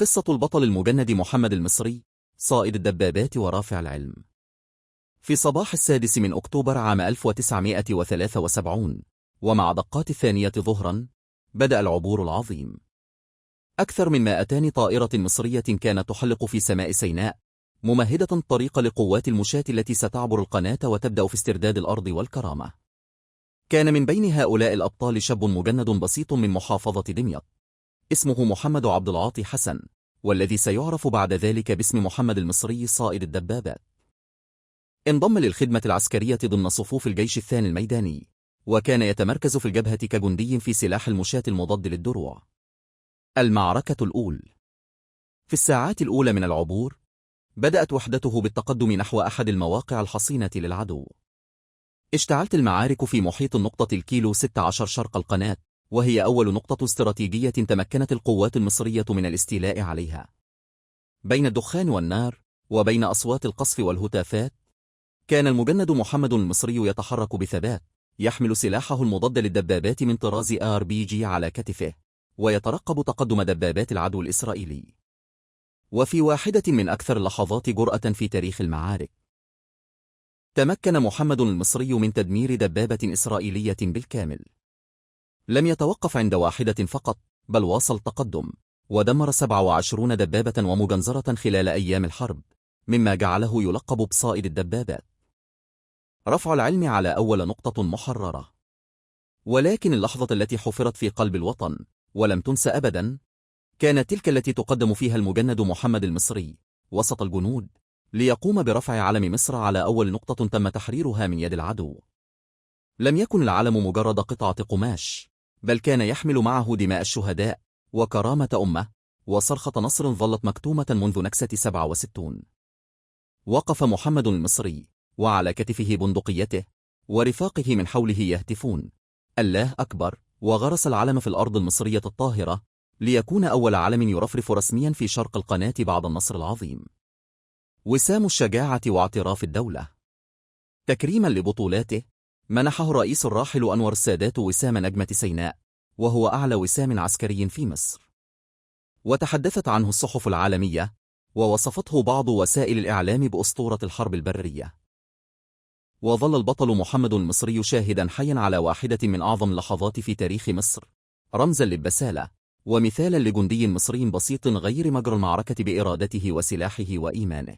قصة البطل المجند محمد المصري، صائد الدبابات ورافع العلم. في صباح 6 أكتوبر عام 1973 ومع دقات 2 ظهرا بدأ العبور العظيم. أكثر من 200 طائرة مصرية كانت تحلق في سماء سيناء، ممهدة الطريق لقوات المشاة التي ستعبر القناة وتبدأ في استرداد الأرض والكرامة. كان من بين هؤلاء الأبطال شاب مجند بسيط من محافظة دمياط، اسمه محمد عبد العاطي حسن، والذي سيعرف بعد ذلك باسم محمد المصري صائد الدبابات. انضم للخدمة العسكرية ضمن صفوف الجيش الثاني الميداني، وكان يتمركز في الجبهة كجندي في سلاح المشاة المضاد للدروع. المعركة الأولى. في الساعات الأولى من العبور بدأت وحدته بالتقدم نحو أحد المواقع الحصينة للعدو. اشتعلت المعارك في محيط النقطة الكيلو 16 شرق القناة، وهي أول نقطة استراتيجية تمكنت القوات المصرية من الاستيلاء عليها. بين الدخان والنار وبين أصوات القصف والهتافات، كان المجند محمد المصري يتحرك بثبات، يحمل سلاحه المضاد للدبابات من طراز RPG على كتفه، ويترقب تقدم دبابات العدو الإسرائيلي. وفي واحدة من أكثر اللحظات جرأة في تاريخ المعارك، تمكن محمد المصري من تدمير دبابة إسرائيلية بالكامل. لم يتوقف عند واحدة فقط، بل واصل التقدم، ودمر 27 دبابة ومجنزرة خلال أيام الحرب، مما جعله يلقب بصائد الدبابات. رفع العلم على أول نقطة محررة. ولكن اللحظة التي حفرت في قلب الوطن ولم تنسى أبدا، كانت تلك التي تقدم فيها المجند محمد المصري وسط الجنود ليقوم برفع علم مصر على أول نقطة تم تحريرها من يد العدو. لم يكن العلم مجرد قطعة قماش، بل كان يحمل معه دماء الشهداء وكرامة أمة وصرخة نصر ظلت مكتومة منذ نكسة 67. وقف محمد المصري وعلى كتفه بندقيته، ورفاقه من حوله يهتفون الله أكبر، وغرس العلم في الأرض المصرية الطاهرة ليكون أول علم يرفرف رسميا في شرق القناة بعد النصر العظيم. وسام الشجاعة واعتراف الدولة. تكريما لبطولاته، منحه الرئيس الراحل أنور السادات وسام نجمة سيناء، وهو أعلى وسام عسكري في مصر. وتحدثت عنه الصحف العالمية، ووصفته بعض وسائل الإعلام بأسطورة الحرب البرية. وظل البطل محمد المصري شاهدا حيا على واحدة من أعظم اللحظات في تاريخ مصر، رمزا للبسالة ومثالا لجندي مصري بسيط غير مجرى المعركة بإرادته وسلاحه وإيمانه.